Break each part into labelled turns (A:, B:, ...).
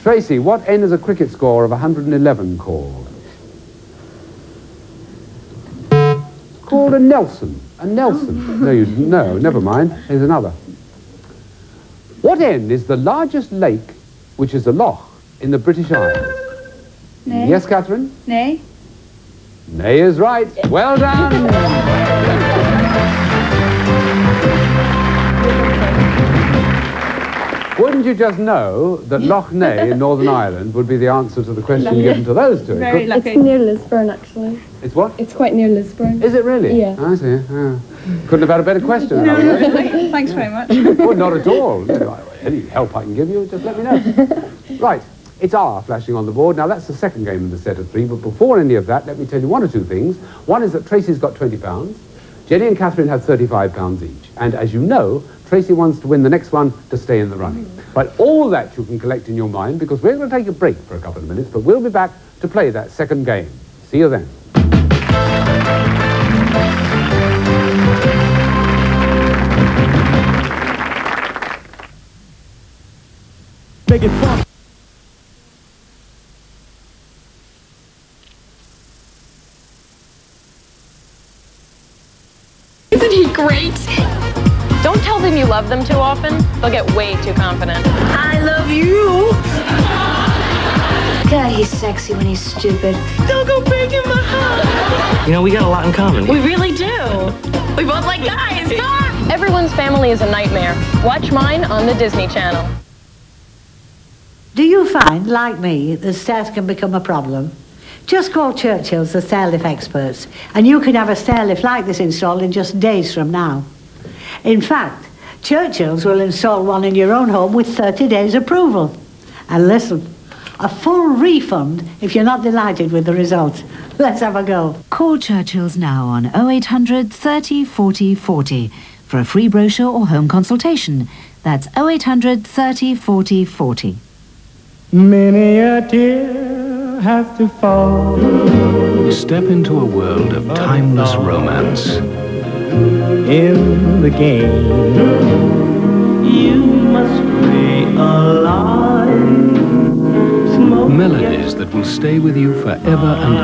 A: Tracy, what N is a cricket score of 111 called? Called a Nelson. A Nelson. No, never mind. Here's another. What N is the largest lake, which is a loch, in the British Isles?
B: Nay.
A: Yes, Catherine?
B: Nay.
A: Nay is right. Well done. Wouldn't you just know that Loch Ness in Northern Ireland would be the answer to the question given to those two?
B: Very lucky.
C: It's near Lisburn, actually.
A: It's what?
C: It's quite near Lisburn.
A: Is it really?
C: Yeah.
A: I see. Yeah. Couldn't have had a better question.
B: Thanks very much.
A: Well, not at all. Any help I can give you, just let me know. Right. It's R flashing on the board. Now, that's the second game in the set of three, but before any of that, let me tell you one or two things. One is that Tracy's got £20. Jenny and Catherine have £35 each. And as you know, Tracy wants to win the next one to stay in the running. But all that you can collect in your mind, because we're going to take a break for a couple of minutes, but we'll be back to play that second game. See you then.
D: Make it fun.
E: Isn't he great? Don't tell them you love them too often. They'll get way too confident.
F: I love you. God, he's sexy when he's stupid. Don't go breaking my heart.
G: You know, we got a lot in common.
F: We really do. We both like guys. Come on.
E: Everyone's family is a nightmare. Watch mine on the Disney Channel.
H: Do you find, like me, that stairs can become a problem? Just call Churchill's, the stair lift experts, and you can have a stair lift like this installed in just days from now. In fact, Churchill's will install one in your own home with 30 days approval. And listen, a full refund if you're not delighted with the results. Let's have a go.
I: Call Churchill's now on 0800 30 40 40 for a free brochure or home consultation. That's 0800 30 40 40.
D: Many a tear has to fall.
J: Step into a world of timeless romance.
D: In the game, you must play alive.
J: Melodies that will stay with you forever and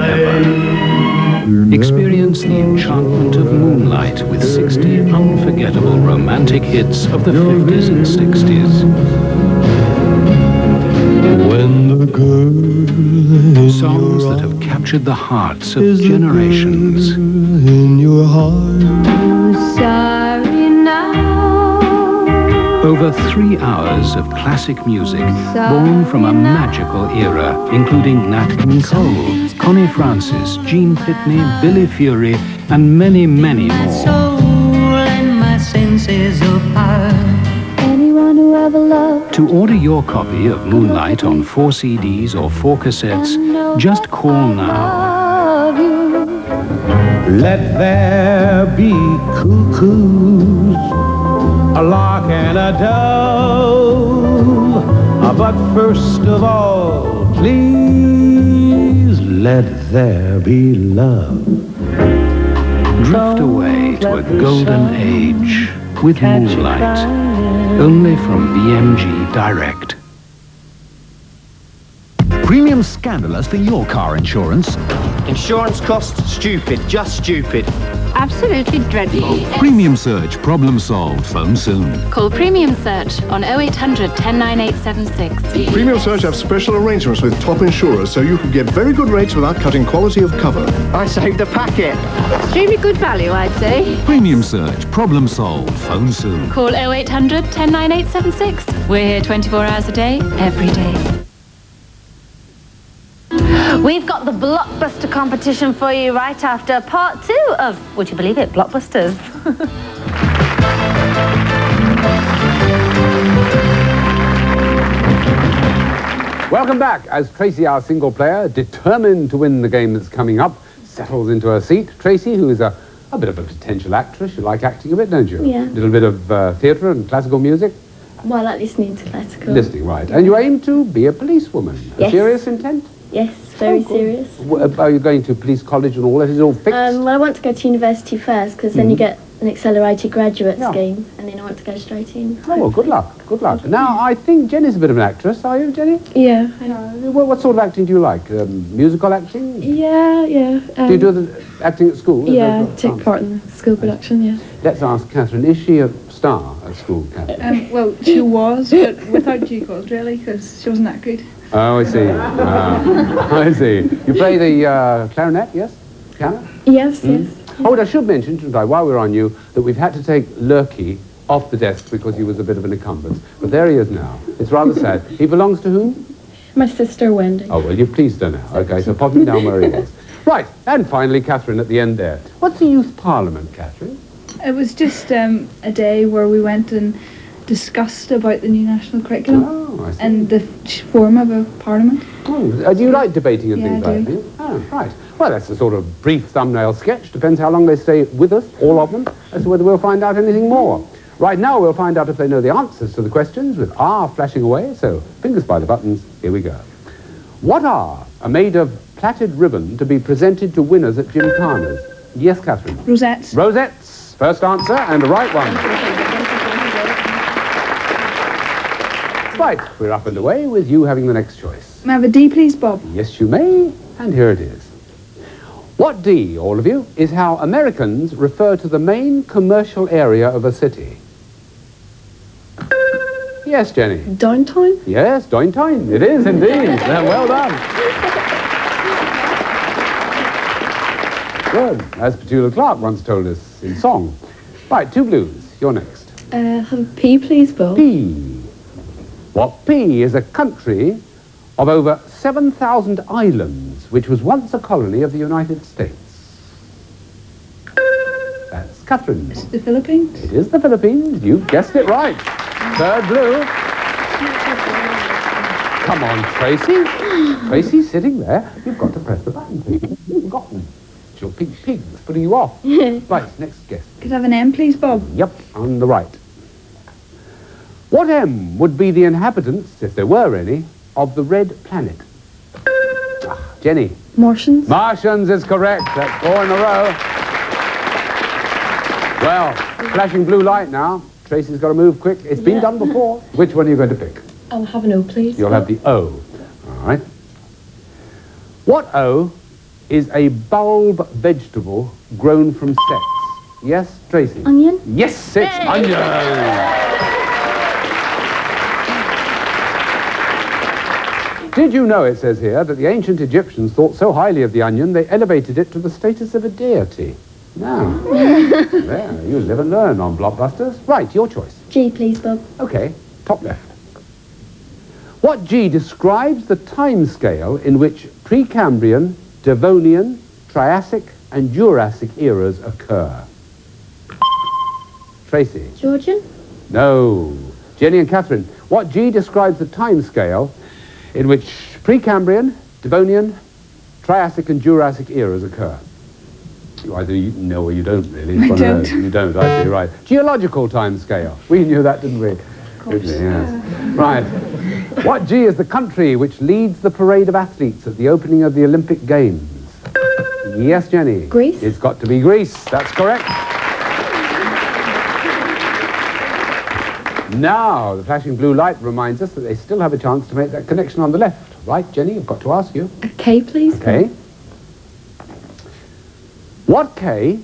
J: ever. Experience the enchantment of Moonlight with 60 unforgettable romantic hits of the 50s and 60s.
D: When the girl
J: Songs that have captured the hearts of generations.
D: In your heart.
F: Sorry now.
J: Over 3 hours of classic music born from a magical era, including Nat King Cole, Connie Francis, Gene Pitney, Billy Fury, and many, many more.
H: Soul and my senses of power.
C: Anyone who ever loved.
J: To order your copy of Moonlight on 4 CDs or 4 cassettes, just call now.
C: Love you.
D: Let there be cuckoos, a lark and a dove. But first of all, please let there be love.
J: Drift away to a golden age with Moonlight, only from BMG Direct.
K: Premium scandalous for your car insurance.
G: Insurance costs stupid, just stupid.
E: Absolutely dreadful.
K: Premium Search, problem solved. Phone soon.
E: Call Premium Search on 0800 109876.
L: Premium Search have special arrangements with top insurers, so you can get very good rates without cutting quality of cover.
G: I saved a packet.
E: Extremely good value, I'd say.
K: Premium Search, problem solved. Phone soon.
E: Call 0800 109876. We're here 24 hours a day, every day.
F: We've got the blockbuster competition for you right after part 2 of, would you believe it, Blockbusters.
A: Welcome back as Tracy, our single player, determined to win the game that's coming up, settles into her seat. Tracy, who is a bit of a potential actress. You like acting a bit, don't you?
C: Yeah.
A: A little bit of theatre and classical music.
C: Well, I like listening to classical.
A: Listening, right. And you aim to be a policewoman.
C: Yes.
A: A serious intent?
C: Yes, very serious.
A: Are you going to police college and all that? Is it all fixed?
C: Well, I want to go to university first, because then you get an accelerated graduate
A: Yeah.
C: scheme, and then I want to go straight in.
A: Oh, well, good luck. Good luck. Now, I think Jenny's a bit of an actress, are you, Jenny?
C: Yeah.
A: What sort of acting do you like? Musical acting?
C: Yeah.
A: Do you do the acting at school?
C: Yeah, take part in the school production, yeah.
A: Let's ask Catherine, is she a star at school, Catherine?
B: Well, she was, but without due cause, really, because she wasn't that good.
A: Oh, I see. I see. You play the clarinet, yes? Piano?
C: Yes, yes.
A: Oh, and I should mention, shouldn't I, while we're on you, that we've had to take Lurky off the desk because he was a bit of an encumbrance. But there he is now. It's rather sad. He belongs to whom?
C: My sister Wendy.
A: Oh, well, you've pleased her now. Okay, so pop him down where he was. Right, and finally, Catherine at the end there. What's the Youth Parliament, Catherine?
B: It was just a day where we went and discussed about the new national curriculum
A: Oh, I see.
B: and the form of a parliament.
A: Oh, do you like debating and
B: Yeah,
A: things
B: I
A: like
B: do.
A: that? Oh, right. Well, that's a sort of brief thumbnail sketch. Depends how long they stay with us, all of them, as to whether we'll find out anything more. Right now, we'll find out if they know the answers to the questions with R flashing away. So, fingers by the buttons, here we go. What are made of plaited ribbon to be presented to winners at Gymkhanas? Yes, Catherine.
B: Rosettes.
A: Rosettes. First answer, and the right one. Right, we're up and away with you having the next choice.
B: May I have a D, please, Bob?
A: Yes, you may, and here it is. What D, all of you, is how Americans refer to the main commercial area of a city? Yes, Jenny.
C: Downtown?
A: Yes, downtown. It is indeed. Well done. Good. As Petula Clark once told us in song. Right, two blues. You're next.
C: Have a P, please, Bob.
A: P. What P is a country of over 7,000 islands, which was once a colony of the United States. That's Catherine.
B: It's the Philippines.
A: It is the Philippines. You've guessed it right. Third blue. Come on, Tracy. Tracy's sitting there. You've got to press the button, please. You've forgotten. It's your pig that's putting you off. Right, next guess.
B: Could I have an M, please, Bob?
A: Yep, on the right. What M would be the inhabitants, if there were any, of the red planet? Jenny.
C: Martians?
A: Martians is correct. That's 4 in a row. Well, flashing blue light now. Tracy's got to move quick. It's been done before. Which one are you going to pick?
C: I'll have an O, please.
A: You'll have the O. All right. What O is a bulb vegetable grown from sex? Yes, Tracy?
C: Onion?
A: Yes, it's onion. Did you know, it says here, that the ancient Egyptians thought so highly of the onion, they elevated it to the status of a deity? Now, there, you live and learn on Blockbusters. Right, your choice.
C: G, please, Bob.
A: Okay, top left. What G describes the time scale in which Precambrian, Devonian, Triassic, and Jurassic eras occur? Tracy?
C: Georgian?
A: No. Jenny and Catherine, what G describes the time scale in which Precambrian, Devonian, Triassic, and Jurassic eras occur? You either know or you don't, really.
B: I don't.
A: You don't, I see, right. Geological time scale. We knew that, didn't we? Of
B: course.
A: Yes. Right. What G is the country which leads the parade of athletes at the opening of the Olympic Games? Yes, Jenny.
C: Greece?
A: It's got to be Greece. That's correct. Now, the flashing blue light reminds us that they still have a chance to make that connection on the left. Right, Jenny, I've got to ask you.
C: A K, please.
A: Okay. What K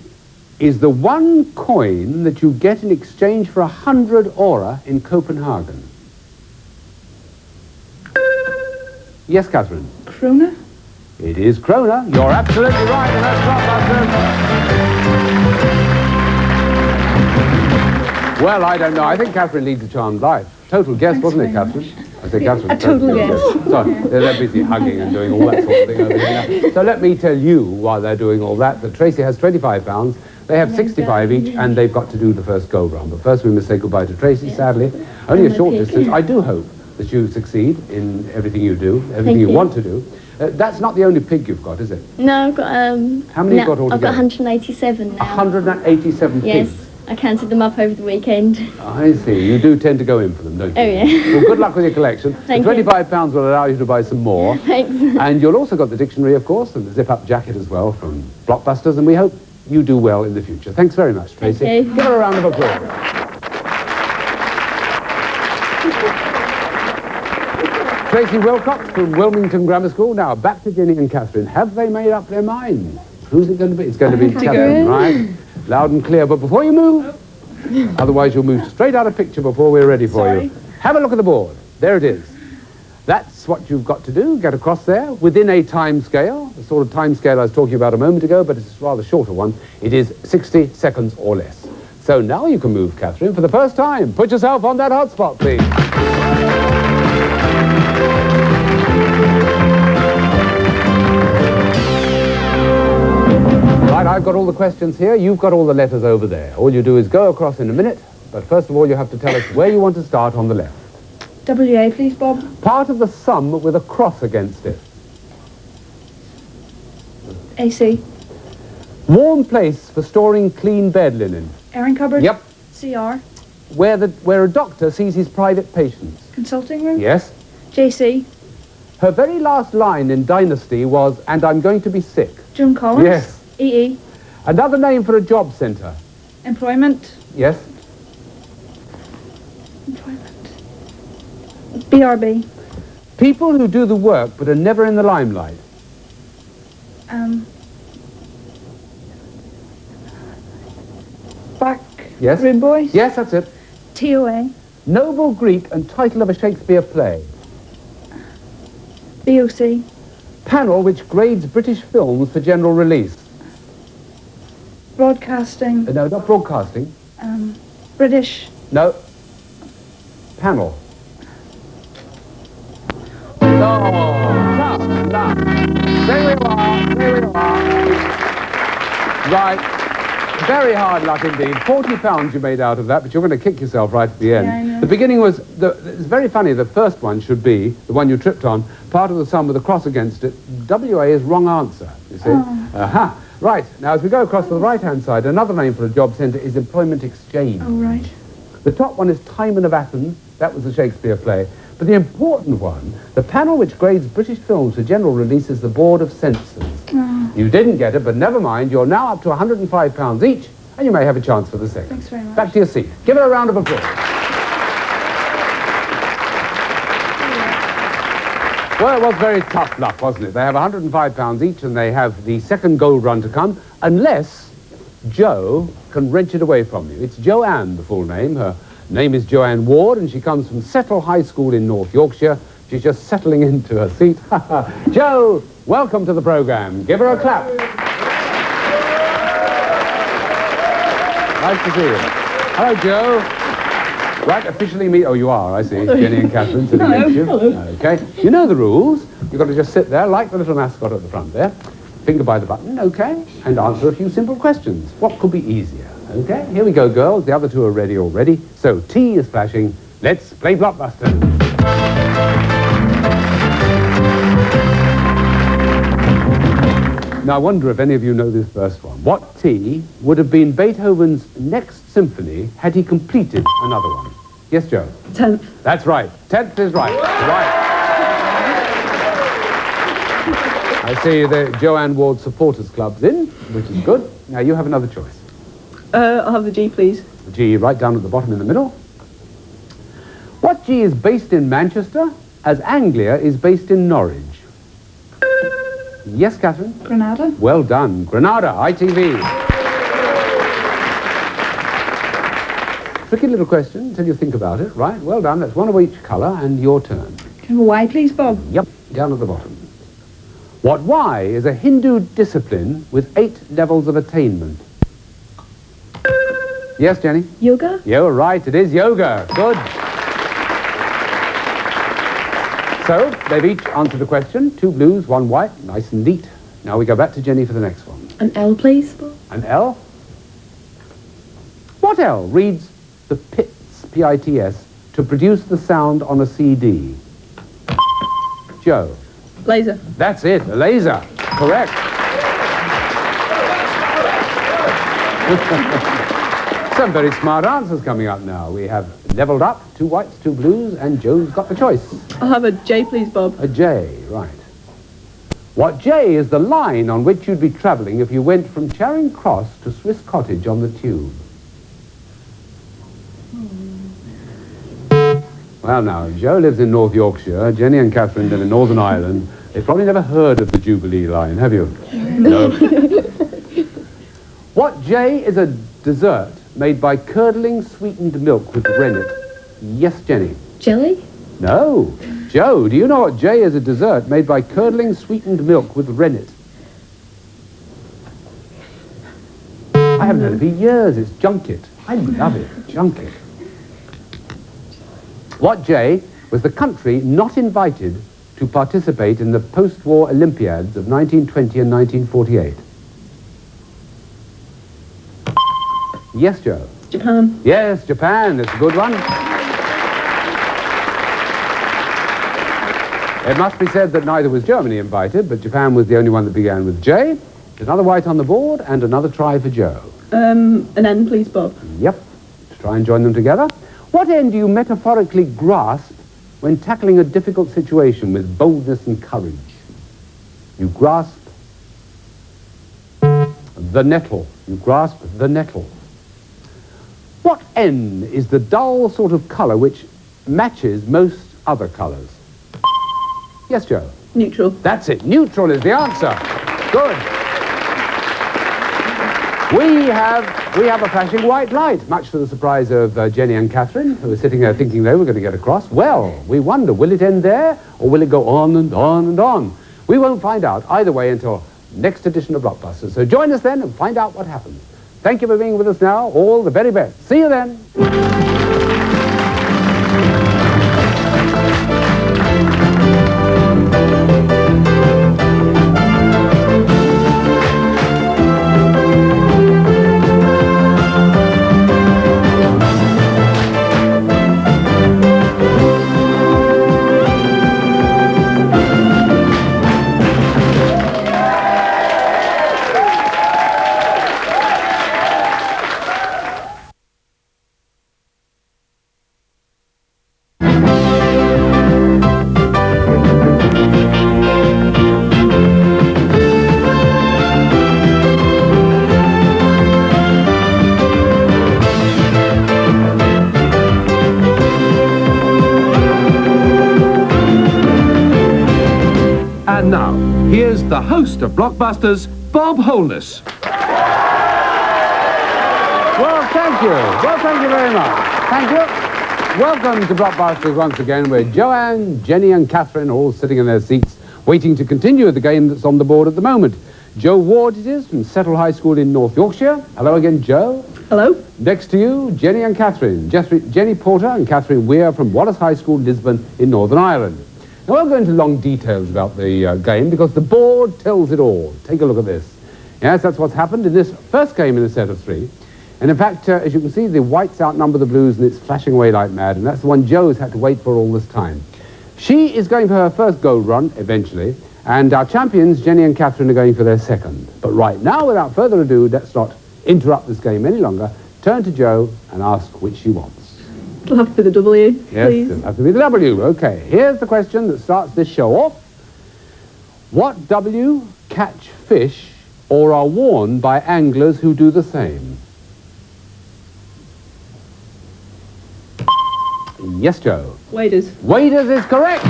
A: is the one coin that you get in exchange for 100 ora in Copenhagen? Yes, Catherine.
B: Krona?
A: It is krona. You're absolutely right, and that's Blockbusters. Well, I don't know. I think Catherine leads a charmed life. Total guess,
B: Thanks
A: wasn't it,
B: very
A: Catherine? I say Catherine.
B: A total guess.
A: Sorry, they're busy hugging and doing all that sort of thing over here now. So let me tell you, while they're doing all that, that Tracy has £25. They have 65 each, and they've got to do the first go-round. But first we must say goodbye to Tracy, sadly. Only a short distance. I do hope that you succeed in everything you do, everything you want to do. That's not the only pig you've got, is it?
C: No, I've got,
A: How many have you got altogether?
C: I've got 187 now.
A: 187
C: Yes,
A: pigs?
C: I counted them up over the weekend.
A: I see. You do tend to go in for them, don't you?
C: Oh, yeah.
A: Well, good luck with your collection.
C: Thank
A: the
C: you.
A: £25 will allow you to buy some more.
C: Thanks.
A: And you'll also got the dictionary, of course, and the zip-up jacket as well from Blockbusters, and we hope you do well in the future. Thanks very much, Tracy.
C: Thank you.
A: Give her a round of applause. Tracy Wilcox from Wilmington Grammar School. Now, back to Jenny and Catherine. Have they made up their minds? Who's it going to be? It's going to be Catherine, right? Loud and clear. But before you move, otherwise you'll move straight out of picture before we're ready for you. Have a look at the board. There it is. That's what you've got to do. Get across there within a time scale, the sort of time scale I was talking about a moment ago, but it's a rather shorter one. It is 60 seconds or less. So now you can move, Catherine, for the first time. Put yourself on that hotspot, please. Right, I've got all the questions here. You've got all the letters over there. All you do is go across in a minute, but first of all you have to tell us where you want to start on the left.
B: WA, please, Bob.
A: Part of the sum with a cross against it.
B: AC.
A: Warm place for storing clean bed linen.
B: Airing cupboard.
A: Yep.
B: CR.
A: Where a doctor sees his private patients.
B: Consulting room.
A: Yes.
B: JC.
A: Her very last line in Dynasty was, "And I'm going to be sick."
B: June Collins.
A: Yes.
B: EE.
A: Another name for a job centre.
B: Employment.
A: Yes.
B: Employment. BRB.
A: People who do the work but are never in the limelight.
B: Back.
A: Yes.
B: Room boys.
A: Yes, that's it.
B: TOA.
A: Noble Greek and title of a Shakespeare play.
B: BOC.
A: Panel which grades British films for general release.
B: Broadcasting.
A: No, not broadcasting.
B: British.
A: No. Panel. No. Tough luck. There we are. There we are. Right. Very hard luck indeed. £40 you made out of that, but you're going to kick yourself right at the end.
B: Yeah, I know.
A: The beginning was, it's very funny, the first one should be, the one you tripped on, part of the sum with a cross against it. WA is wrong answer, you see.
B: Oh.
A: Aha. Right, now as we go across to the right-hand side, another name for a job centre is employment exchange.
B: Oh, right.
A: The top one is Timon of Athens. That was a Shakespeare play. But the important one, the panel which grades British films for general release is the Board of Censors.
B: Oh.
A: You didn't get it, but never mind. You're now up to £105 each, and you may have a chance for the second.
B: Thanks very much.
A: Back to your seat. Give her a round of applause. Well, it was very tough luck, wasn't it? They have £105 each, and they have the second gold run to come, unless Joe can wrench it away from you. It's Joanne, the full name. Her name is Joanne Ward, and she comes from Settle High School in North Yorkshire. She's just settling into her seat. Joe, welcome to the programme. Give her a clap. Nice to see you. Hello, Joe. Right, officially meet... Oh, you are, I see. Jenny and Catherine sitting next to you. Okay. You know the rules. You've got to just sit there, like the little mascot at the front there. Finger by the button, okay? And answer a few simple questions. What could be easier? Okay, here we go, girls. The other two are ready already. So, T is flashing. Let's play Blockbuster. Now, I wonder if any of you know this first one. What T would have been Beethoven's next symphony had he completed another one? Yes, Joe?
B: 10th.
A: That's right. 10th is right. Right. I see the Joanne Ward Supporters Club's in, which is good. Now, you have another choice.
M: I'll have the G, please.
A: The G right down at the bottom in the middle. What G is based in Manchester, as Anglia is based in Norwich? Yes, Catherine?
B: Granada.
A: Well done. Granada, ITV. Tricky little question until you think about it. Right, well done. That's one of each colour, and your turn.
B: Can I have a Y, please, Bob?
A: Yep, down at the bottom. What Y is a Hindu discipline with 8 levels of attainment? Yes, Jenny?
C: Yoga.
A: You're right, it is yoga. Good. So, they've each answered a question. 2 blues, 1 white. Nice and neat. Now we go back to Jenny for the next one.
C: An L, please, Bob.
A: An L? What L reads the pits, P-I-T-S, to produce the sound on a CD? Joe?
M: Laser.
A: That's it, a laser. Correct. Some very smart answers coming up now. We have leveled up, 2 whites, 2 blues, and Joe's got the choice.
M: I'll have a J, please, Bob.
A: A J, right. What J is the line on which you'd be travelling if you went from Charing Cross to Swiss Cottage on the tube? Well, now, Joe lives in North Yorkshire, Jenny and Catherine live in Northern Ireland. They've probably never heard of the Jubilee line, have you? No. What J is a dessert made by curdling sweetened milk with rennet? Yes, Jenny.
C: Jelly?
A: No. Joe, do you know what J is a dessert made by curdling sweetened milk with rennet? I haven't had it for years. It's junket. I love it. Junket. What J was the country not invited to participate in the post-war Olympiads of 1920 and 1948? Yes, Joe.
M: Japan.
A: Yes, Japan. That's a good one. It must be said that neither was Germany invited, but Japan was the only one that began with J. There's another white on the board and another try for Joe.
M: An N, please, Bob.
A: Yep. To try and join them together. What end do you metaphorically grasp when tackling a difficult situation with boldness and courage? You grasp the nettle. You grasp the nettle. What N is the dull sort of colour which matches most other colours? Yes, Joe?
M: Neutral.
A: That's it. Neutral is the answer. Good. We have a flashing white light, much to the surprise of Jenny and Catherine, who are sitting there thinking they were going to get across. Well, we wonder, will it end there, or will it go on and on and on? We won't find out either way until next edition of Blockbusters. So join us then and find out what happens. Thank you for being with us now. All the very best. See you then.
N: And now, here's the host of Blockbusters, Bob Holness.
A: Well, thank you. Well, thank you very much. Thank you. Welcome to Blockbusters once again, where Joanne, Jenny and Catherine are all sitting in their seats, waiting to continue the game that's on the board at the moment. Joe Ward it is, from Settle High School in North Yorkshire. Hello again, Joe.
M: Hello.
A: Next to you, Jenny and Catherine. Jenny Porter and Catherine Weir from Wallace High School, Lisbon in Northern Ireland. Now, I won't go into long details about the game because the board tells it all. Take a look at this. Yes, that's what's happened in this first game in a set of three. And in fact, as you can see, the whites outnumber the blues and it's flashing away like mad, and that's the one Joe's had to wait for all this time. She is going for her first gold run, eventually, and our champions, Jenny and Catherine, are going for their second. But right now, without further ado, let's not interrupt this game any longer. Turn to Joe and ask which she wants.
M: It'll have to be the W,
A: yes,
M: please.
A: It'll have to be the W. Okay, here's the question that starts this show off. What W catch fish or are worn by anglers who do the same? Yes, Joe.
M: Waders.
A: Waders is correct.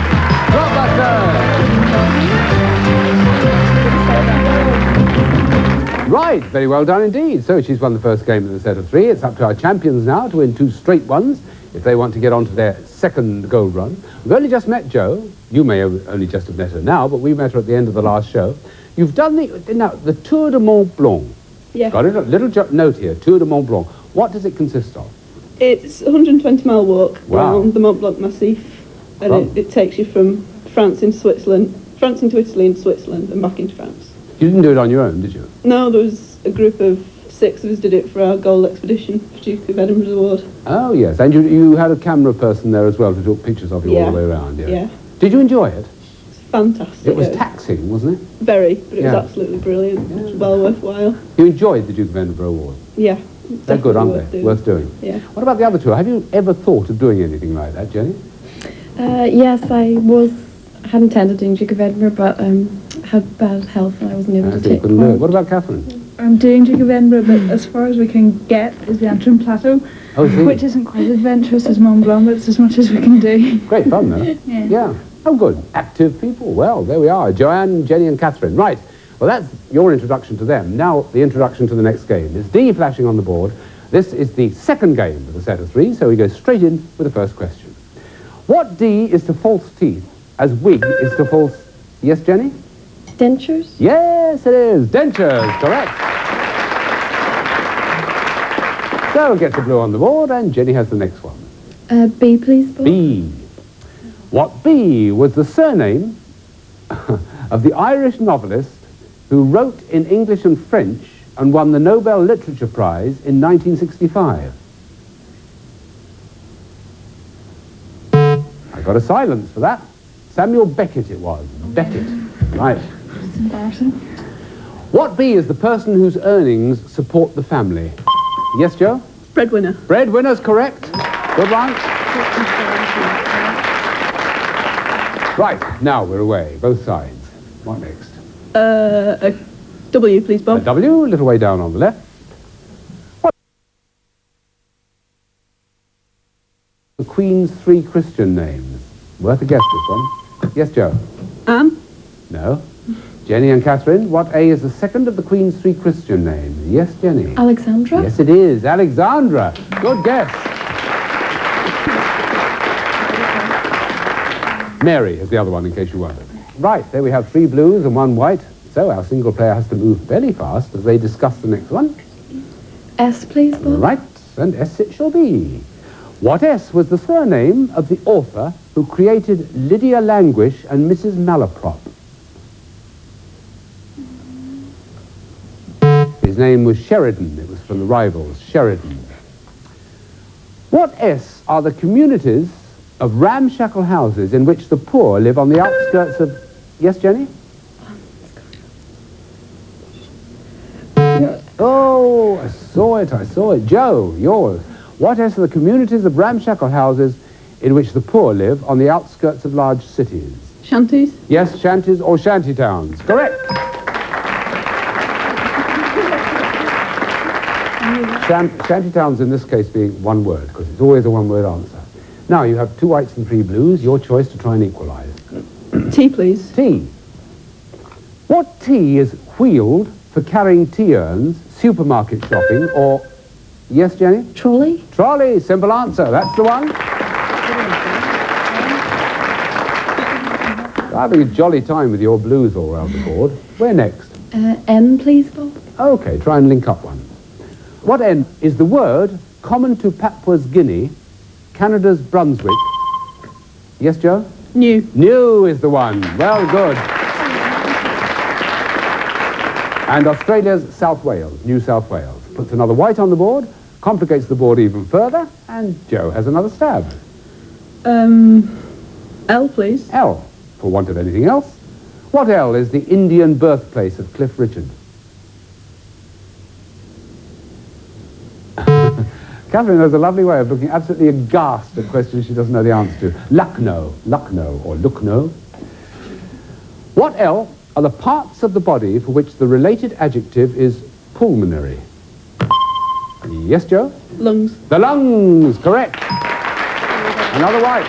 A: Right, very well done indeed. So she's won the first game in the set of three. It's up to our champions now to win two straight ones if they want to get on to their second gold run. We've only just met Jo. You may only just have met her now, but we met her at the end of the last show. You've done the Tour de Mont Blanc.
M: Yeah.
A: Got a little note here, Tour de Mont Blanc. What does it consist of?
M: It's a 120-mile walk
A: Wow.
M: around the Mont Blanc Massif, and it takes you from France into Switzerland, France into Italy into Switzerland, and back into France.
A: You didn't do it on your own, did you?
M: No, there was a group of 6 of us did it for our gold expedition for Duke of Edinburgh's award.
A: Oh, yes. And you had a camera person there as well to take pictures of you all the way around, yeah?
M: Yeah.
A: Did you enjoy it?
M: It's fantastic.
A: It was taxing, wasn't it?
M: Very, but it was
A: Yeah.
M: absolutely brilliant. It was well worthwhile.
A: You enjoyed the Duke of Edinburgh Award?
M: Yeah.
A: They're good, aren't
M: definitely
A: they? Worth doing.
M: Yeah.
A: What about the other two? Have you ever thought of doing anything like that, Jenny?
O: Yes, I had intended doing Duke of Edinburgh, but
C: had bad health and I wasn't able to
A: So you
C: take
A: couldn't do it.
C: part.
A: What about Catherine?
B: I'm doing Duke of Edinburgh, but as far as we can get is the Antrim Plateau,
A: Oh, see.
B: which isn't quite as adventurous as Mont Blanc, but it's as much as we can do.
A: Great fun, though.
B: Yeah.
A: Oh, good. Active people. Well, there we are. Joanne, Jenny and Catherine. Right. Well, that's your introduction to them. Now, the introduction to the next game. There's D flashing on the board. This is the second game of the set of three, so we go straight in with the first question. What D is to false teeth as wig is to false... Yes, Jenny?
C: Dentures?
A: Yes, it is. Dentures, correct. So, gets a blue on the board, and Jenny has the next one.
C: B, please, Bob.
A: B. What B was the surname of the Irish novelist who wrote in English and French and won the Nobel Literature Prize in 1965? I got a silence for that. Samuel Beckett it was. Beckett. Right.
B: It's embarrassing.
A: What B is the person whose earnings support the family? Yes, Joe?
M: Breadwinner.
A: Breadwinner's correct. Good one. Right, now we're away, both sides. What next?
M: A W, please,
A: A
M: Bob.
A: W, a little way down on the left. What? The Queen's three Christian names. Worth a guess, this one. Yes, Joe?
M: Anne.
A: No. Jenny and Catherine, what A is the second of the Queen's three Christian names? Yes, Jenny?
C: Alexandra?
A: Yes, it is. Alexandra. Good guess. Mary is the other one, in case you wondered. Right, there we have 3 blues and 1 white. So our single player has to move fairly fast as they discuss the next one.
C: S, please, Bob.
A: Right, and S it shall be. What S was the surname of the author who created Lydia Languish and Mrs. Malaprop? His name was Sheridan. It was from the Rivals, Sheridan. What S are the communities of ramshackle houses in which the poor live on the outskirts of... Yes, Jenny? Oh, I saw it. Joe, yours. What S are the communities of ramshackle houses in which the poor live on the outskirts of large cities?
M: Shanties?
A: Yes, shanties or shanty towns. Correct. Shanty towns in this case being one word, because it's always a one-word answer. Now, you have 2 whites and 3 blues. Your choice to try and equalise.
M: T, please.
A: T. What T is wheeled for carrying tea urns, supermarket shopping, or... Yes, Jenny?
C: Trolley?
A: Trolley, simple answer. That's the one. Having a jolly time with your blues all round the board. Where next?
C: M, please, Bob.
A: Okay, try and link up one. What N is the word common to Papua's Guinea, Canada's Brunswick? Yes, Joe?
M: New.
A: New is the one. Well, good. And Australia's South Wales, New South Wales. Puts another white on the board, complicates the board even further, and Joe has another stab.
M: L, please.
A: L, for want of anything else. What L is the Indian birthplace of Cliff Richard? Catherine has a lovely way of looking absolutely aghast at questions she doesn't know the answer to. Lucknow, or Lucknow. What L are the parts of the body for which the related adjective is pulmonary? Yes, Joe?
M: Lungs.
A: The lungs, correct. Another white.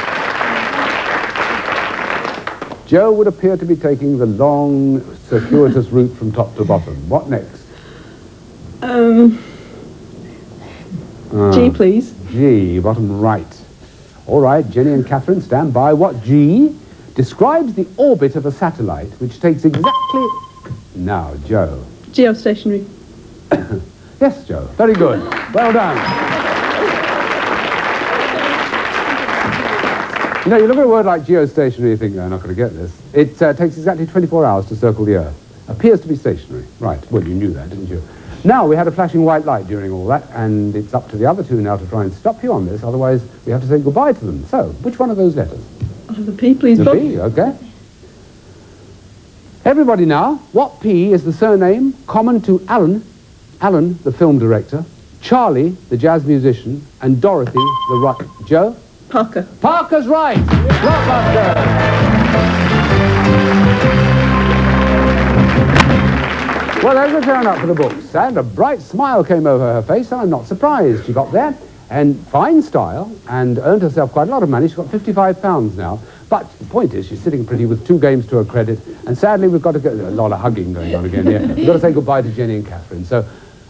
A: Joe would appear to be taking the long, circuitous route from top to bottom. What next?
M: G, please.
A: G, bottom right. All right, Jenny and Catherine, stand by. What G describes the orbit of a satellite which takes exactly... Now, Joe.
M: Geostationary.
A: Yes, Joe. Very good. Well done. You know, you look at a word like geostationary, you think, no, I'm not going to get this. It takes exactly 24 hours to circle the Earth. Appears to be stationary. Right. Well, you knew that, didn't you? Now, we had a flashing white light during all that, and it's up to the other 2 now to try and stop you on this, otherwise we have to say goodbye to them. So, which one of those letters?
M: I'll have the P, please,
A: The
M: Bob.
A: P, okay. Everybody now, what P is the surname common to Alan, the film director, Charlie, the jazz musician, and Dorothy, the rock... Joe?
M: Parker.
A: Parker's right! Blockbuster! Well, there's a turn up for the books, and a bright smile came over her face, and I'm not surprised. She got there, and fine style, and earned herself quite a lot of money. She's got £55 now. But the point is, she's sitting pretty with 2 games to her credit, and sadly, we've got to get a lot of hugging going on again here. We've got to say goodbye to Jenny and Catherine. So,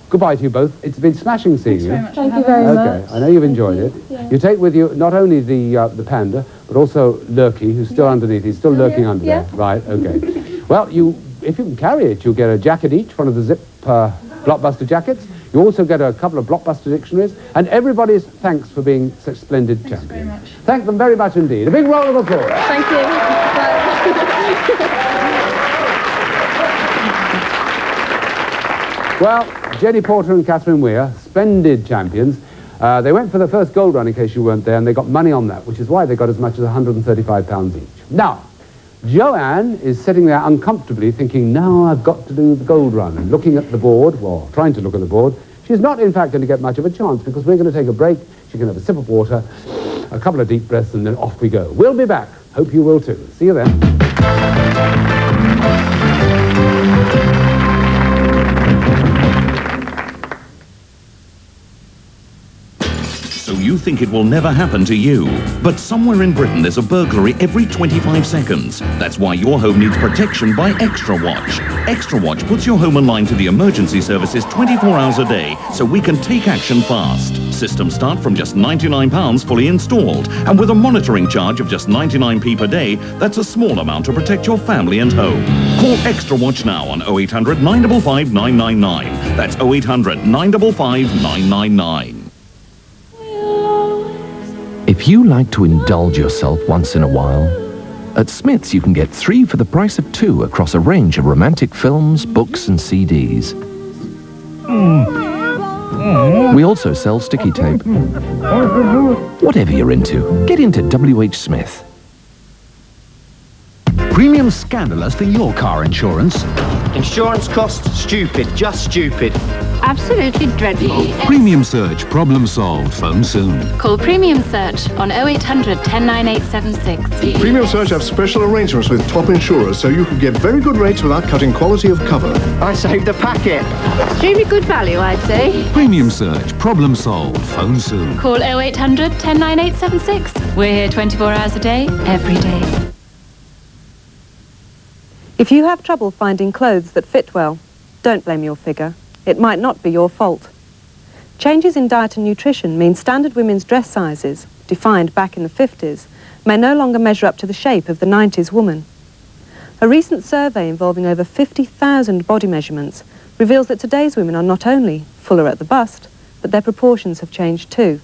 A: goodbye to you both. It's been smashing seeing you.
C: Thank you very much.
A: Okay, I know you've enjoyed it.
C: Yeah.
A: You take with you not only the panda, but also Lurky, who's still underneath. He's still lurking under there. Right, okay. Well, if you can carry it, you'll get a jacket each, one of the Zip Blockbuster jackets. You also get a couple of Blockbuster dictionaries, and everybody's thanks for being such splendid champions.
B: Very much.
A: Thank them very much indeed. A big round of applause.
B: Thank you.
A: Well, Jenny Porter and Catherine Weir, splendid champions. They went for the first gold run, in case you weren't there, and they got money on that, which is why they got as much as £135 each. Now, Joanne is sitting there uncomfortably thinking, now I've got to do the gold run, and looking at the board, well, trying to look at the board. She's not, in fact, going to get much of a chance, because we're going to take a break. She can have a sip of water, a couple of deep breaths, and then off we go. We'll be back. Hope you will too. See you then.
O: So you think it will never happen to you. But somewhere in Britain there's a burglary every 25 seconds. That's why your home needs protection by Extra Watch. Extra Watch puts your home online to the emergency services 24 hours a day, so we can take action fast. Systems start from just £99 fully installed, and with a monitoring charge of just 99p per day, that's a small amount to protect your family and home. Call Extra Watch now on 0800 955 999. That's 0800 955 999.
P: If you like to indulge yourself once in a while, at Smith's you can get 3 for the price of 2 across a range of romantic films, books and CDs. We also sell sticky tape. Whatever you're into, get into WH Smith.
K: Premium scandalous for your car insurance.
G: Insurance costs stupid, just stupid.
Q: Absolutely dreadful.
K: Premium search, problem solved, phone soon.
Q: Call Premium Search on 0800 109876.
L: Premium Search have special arrangements with top insurers, so you can get very good rates without cutting quality of cover.
G: I saved the packet.
Q: Extremely good value, I'd say.
K: Premium search, problem solved, phone soon.
Q: Call 0800 109876. We're here 24 hours a day, every day.
R: If you have trouble finding clothes that fit well, don't blame your figure. It might not be your fault. Changes in diet and nutrition mean standard women's dress sizes, defined back in the 50s, may no longer measure up to the shape of the 90s woman. A recent survey involving over 50,000 body measurements reveals that today's women are not only fuller at the bust, but their proportions have changed too.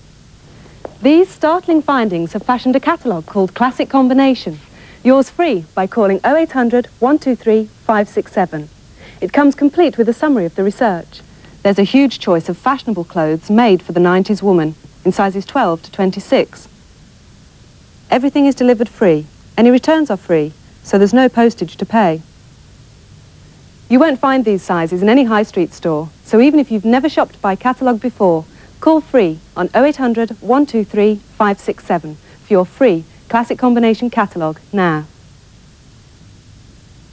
R: These startling findings have fashioned a catalogue called Classic Combination, yours free by calling 0800 123 567. It comes complete with a summary of the research. There's a huge choice of fashionable clothes made for the 90s woman in sizes 12 to 26. Everything is delivered free. Any returns are free, so there's no postage to pay. You won't find these sizes in any high street store, so even if you've never shopped by catalogue before, call free on 0800 123 567 for your free Classic Combination catalogue now.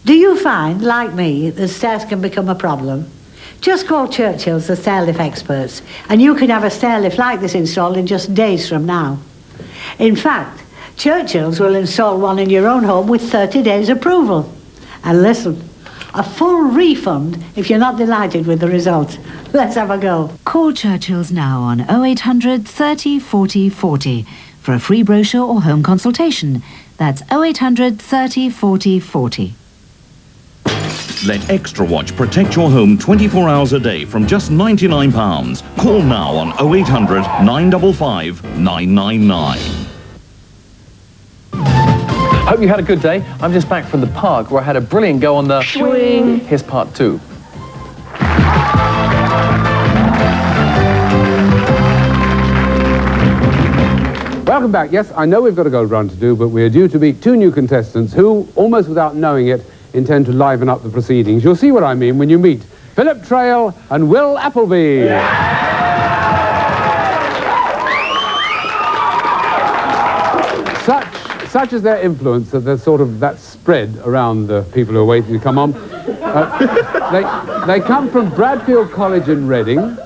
H: Do you find, like me, that stairs can become a problem? Just call Churchill's, the stair lift experts, and you can have a stair lift like this installed in just days from now. In fact, Churchill's will install one in your own home with 30 days approval. And listen, a full refund if you're not delighted with the result. Let's have a go.
I: Call Churchill's now on 0800 30 40 40 for a free brochure or home consultation. That's 0800 30 40 40.
O: Let Extra Watch protect your home 24 hours a day from just £99. Call now on 0800 955 999.
S: Hope you had a good day. I'm just back from the park where I had a brilliant go on the swing. Here's part 2.
A: Welcome back. Yes, I know we've got a gold run to do, but we're due to meet 2 new contestants who, almost without knowing it, intend to liven up the proceedings. You'll see what I mean when you meet Philip Trail and Will Appleby. such is their influence that there's sort of that spread around the people who are waiting to come on. They come from Bradfield College in Reading.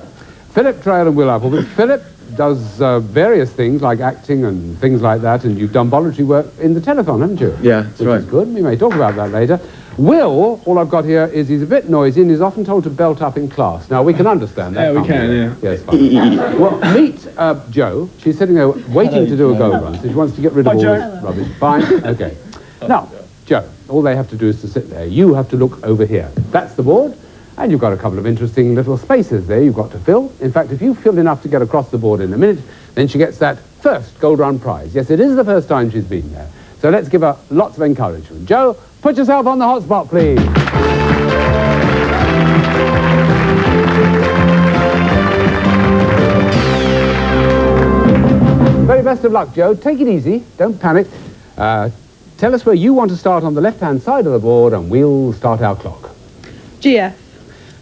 A: Philip Trail and Will Appleby. Philip does various things like acting and things like that, and you've done voluntary work in the telethon, haven't you?
T: Yeah, that's right.
A: Which is good. We may talk about that later. Will, all I've got here is he's a bit noisy and he's often told to belt up in class. Now, we can understand that.
T: Yeah, we can, yeah.
A: Yes, fine. Well, meet Jo. She's sitting there waiting to do a go run, so she wants to get rid of all this rubbish. Fine, okay. Now, Jo, all they have to do is to sit there. You have to look over here. That's the board, and you've got a couple of interesting little spaces there you've got to fill. In fact, if you fill enough to get across the board in a minute, then she gets that first gold run prize. Yes, it is the first time she's been there. So let's give her lots of encouragement. Jo, put yourself on the hot spot, please. Very best of luck, Jo. Take it easy. Don't panic. Tell us where you want to start on the left-hand side of the board, and we'll start our clock.
M: GF.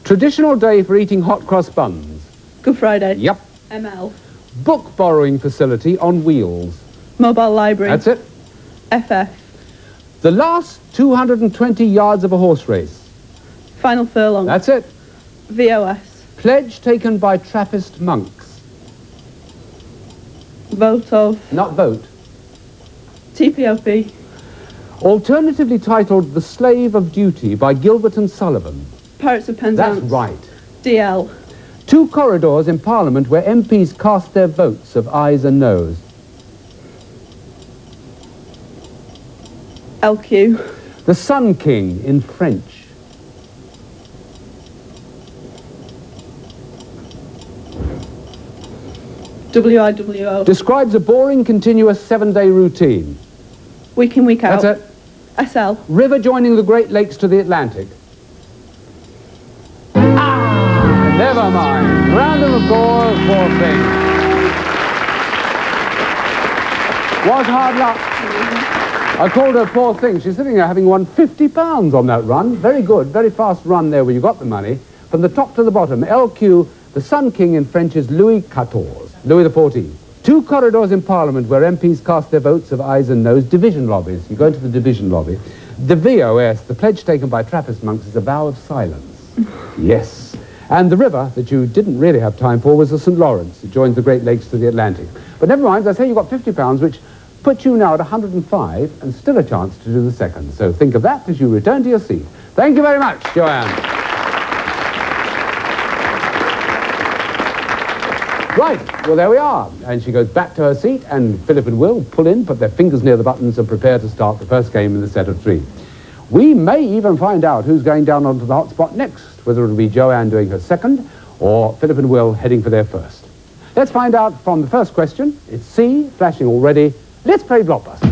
A: Traditional day for eating hot cross buns.
M: Good Friday.
A: Yep.
M: ML.
A: Book borrowing facility on wheels.
M: Mobile library.
A: That's it.
M: FF.
A: The last 220 yards of a horse race.
M: Final furlong.
A: That's it.
M: VOS.
A: Pledge taken by Trappist monks.
M: Vote of.
A: Not vote.
M: TPOP.
A: Alternatively titled The Slave of Duty by Gilbert and Sullivan.
M: Pirates of Penzance.
A: That's right.
M: DL.
A: 2 corridors in Parliament where MPs cast their votes of ayes and noes.
M: LQ.
A: The Sun King in French.
M: WIWO.
A: Describes a boring, continuous 7-day routine.
M: Week in, week out.
A: That's it.
M: SL.
A: River joining the Great Lakes to the Atlantic. Never mind. Round of applause for Thing. Was hard luck. I called her Poor Thing. She's sitting there having won £50 on that run. Very good, very fast run there where you got the money. From the top to the bottom, LQ, the Sun King in French is Louis XIV, Louis XIV. 2 corridors in Parliament where MPs cast their votes of ayes and noes, division lobbies. You go into the division lobby. The VOS, the pledge taken by Trappist monks, is a vow of silence. Yes. And the river that you didn't really have time for was the St. Lawrence. It joins the Great Lakes to the Atlantic. But never mind, as I say, you got £50, which puts you now at 105 and still a chance to do the second. So think of that as you return to your seat. Thank you very much, Joanne. Right, well, there we are. And she goes back to her seat, and Philip and Will pull in, put their fingers near the buttons, and prepare to start the first game in the set of 3. We may even find out who's going down onto the hot spot next, whether it'll be Joanne doing her second, or Philip and Will heading for their first. Let's find out from the first question. It's C, flashing already. Let's play Blockbusters.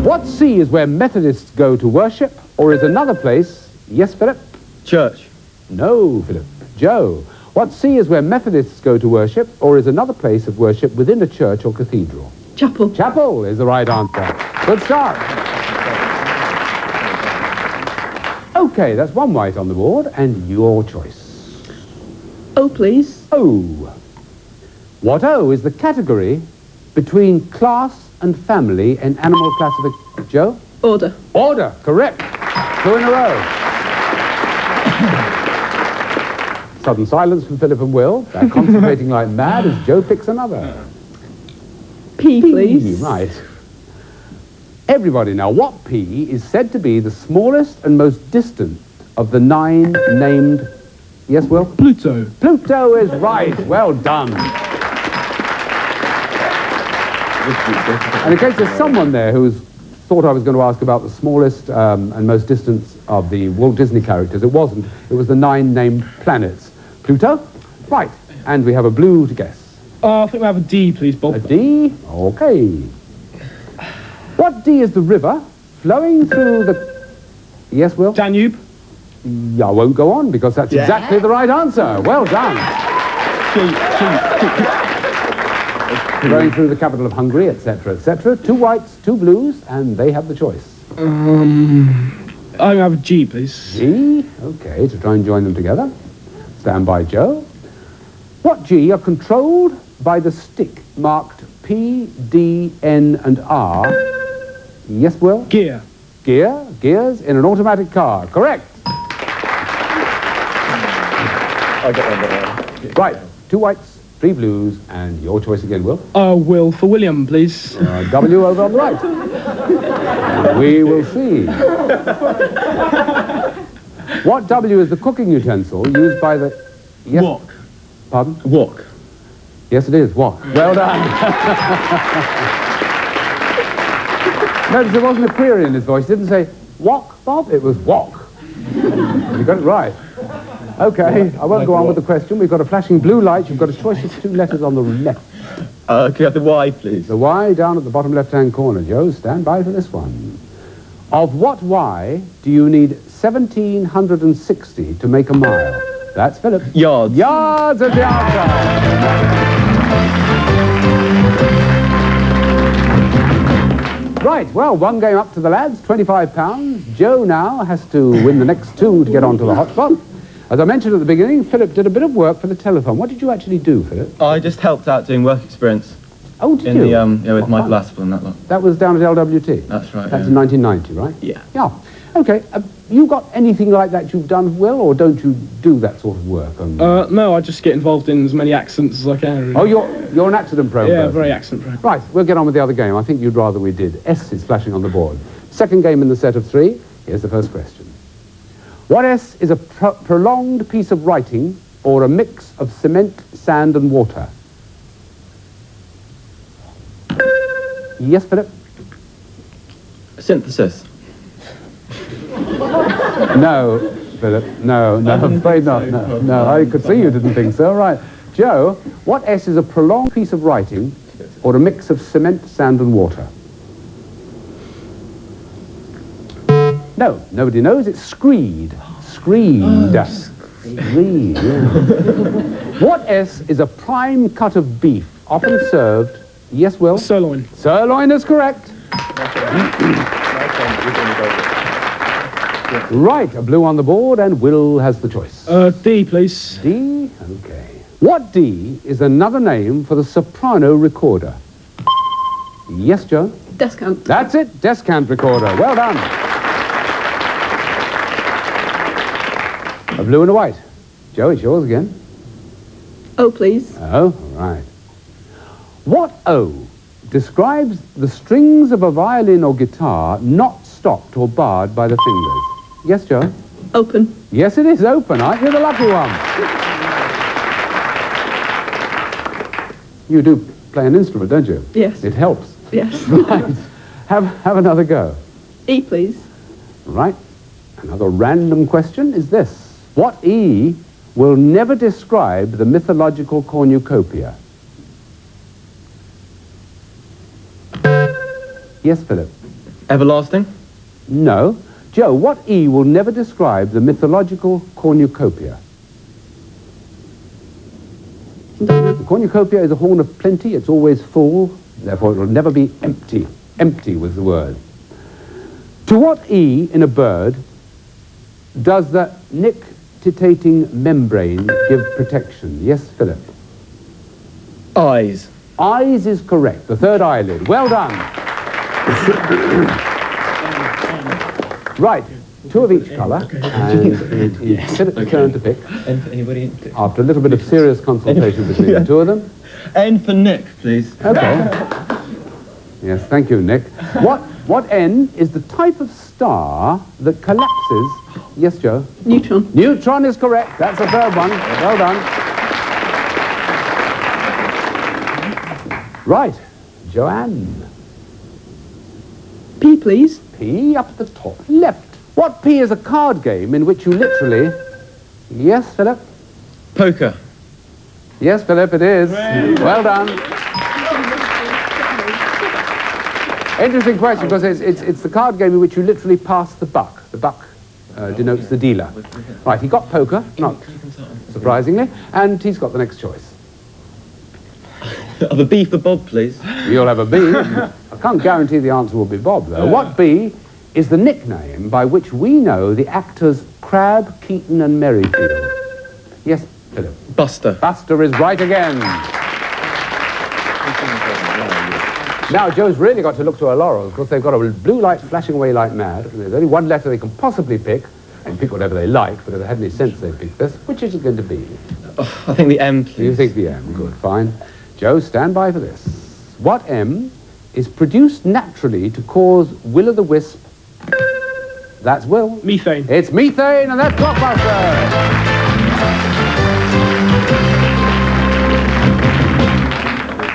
A: What C is where Methodists go to worship, or is another place... Yes, Philip?
T: Church.
A: No, Philip. Joe. What C is where Methodists go to worship, or is another place of worship within a church or cathedral?
M: Chapel.
A: Chapel is the right answer. Good start. Okay, that's 1 white on the board, and your choice.
M: O, please.
A: O. What O is the category between class and family in animal classification? Joe?
M: Order.
A: Order, correct. 2 in a row. Sudden silence from Philip and Will. They're concentrating like mad as Joe picks another.
M: P, please.
A: Right. Everybody now, what P is said to be the smallest and most distant of the 9 named... Yes, Will?
T: Pluto.
A: Pluto is right. Well done. And in case there's someone there who's thought I was going to ask about the smallest and most distant of the Walt Disney characters, it wasn't. It was the 9 named planets. Pluto? Right. And we have a blue to guess.
T: I think we have a D, please, Bob.
A: A D? Okay. What D is the river flowing through the... Yes, Will?
T: Danube.
A: Yeah, I won't go on because that's exactly the right answer. Well done. Flowing through the capital of Hungary, etc., etc. 2 whites, 2 blues, and they have the choice.
T: I have a G, please.
A: G? Okay, to try and join them together. Stand by, Joe. What G are controlled by the stick marked P, D, N and R? Yes, Will?
T: Gear.
A: Gear? Gears in an automatic car. Correct.
S: I got one.
A: Right. 2 whites, 3 blues, and your choice again, Will.
T: Will for William, please.
A: W over on the right. We will see. What W is the cooking utensil used by the... Yes.
T: Wok.
A: Pardon?
T: Wok.
A: Yes, it is. Wok. Well done. Notice there wasn't a query in his voice. He didn't say, wok, Bob? It was wok. You got it right. Okay, I won't go on with the question. We've got a flashing blue light. You've got a choice of 2 letters on the left.
S: Can you have the Y, please?
A: The Y down at the bottom left-hand corner. Joe, stand by for this one. Of what Y do you need 1,760 to make a mile? That's Philip.
S: Yards.
A: Yards is the answer. Right, well, 1 game up to the lads, £25. Joe now has to win the next 2 to get onto the hotspot. As I mentioned at the beginning, Philip did a bit of work for the telephone. What did you actually do, Philip?
S: I just helped out doing work experience.
A: Oh, did
S: you?
A: In
S: with Michael Aspel and that lot.
A: That was down at LWT?
S: That's right.
A: That's in 1990, right?
S: Yeah.
A: Yeah. Okay, you got anything like that you've done, Will, or don't you do that sort of work?
T: No, I just get involved in as many accents as I can. Really.
A: Oh, you're an accident-prone
T: Yeah,
A: person.
T: very accident-prone.
A: Right, we'll get on with the other game. I think you'd rather we did. S is flashing on the board. Second game in the set of 3. Here's the first question. What S is a prolonged piece of writing or a mix of cement, sand and water? Yes, Philip?
S: Synthesis.
A: No, Philip. No, I'm afraid not. No, I could see you didn't think so. Right. Joe, what S is a prolonged piece of writing or a mix of cement, sand and water? No, nobody knows. It's screed. Screed. Screed, yeah. What S is a prime cut of beef, often served... Yes, Will?
T: Sirloin.
A: Sirloin is correct. Right, a blue on the board, and Will has the choice.
T: D, please.
A: D? Okay. What D is another name for the soprano recorder? Yes, Joe?
M: Descant.
A: That's it, descant recorder. Well done. A blue and a white. Joe, it's yours again.
M: O, please.
A: Oh, right. What O describes the strings of a violin or guitar not stopped or barred by the fingers? Yes, Joe?
M: Open.
A: Yes, it is open. Aren't you the lucky one? You do play an instrument, don't you?
M: Yes.
A: It helps.
M: Yes.
A: Right. Have another go.
M: E, please.
A: Right. Another random question is this. What E will never describe the mythological cornucopia? Yes, Philip?
S: Everlasting?
A: No. Joe, what E will never describe the mythological cornucopia? The cornucopia is a horn of plenty. It's always full. Therefore, it will never be empty. Empty was the word. To what E in a bird does the nictitating membrane give protection? Yes, Philip?
S: Eyes.
A: Eyes is correct. The third eyelid. Well done. Right. 2 of each colour, and it is Philip's turn to pick.
S: N for anybody?
A: After a little bit of serious consultation between the 2 of them.
S: N for Nick, please.
A: Okay. Yes, thank you, Nick. What N is the type of star that collapses? Yes, Joe?
M: Neutron.
A: Neutron is correct. That's the third one. Well done. Right. Joanne.
M: P, please.
A: P up at the top left. What P is a card game in which you literally... Yes, Philip?
S: Poker.
A: Yes, Philip, it is. Well done. Interesting question, because it's the card game in which you literally pass the buck. The buck denotes the dealer. Right, he got poker, not surprisingly, and he's got the next choice.
S: Have a B for Bob, please.
A: You'll have a B. I can't guarantee the answer will be Bob, though. What B is the nickname by which we know the actors Crabbe, Keaton and Merrifield? Yes, Philip.
T: Buster.
A: Buster is right again. Now, Joe's really got to look to her laurels, because they've got a blue light flashing away like mad, and there's only one letter they can possibly pick, and pick whatever they like, but if they had any sense they'd pick this. Which is it going to be?
T: Oh, I think the M, please.
A: You think the M, good, fine. Joe, stand by for this. What M is produced naturally to cause will-o'-the-wisp? That's Will.
T: Methane.
A: It's methane, and that's Blockbuster!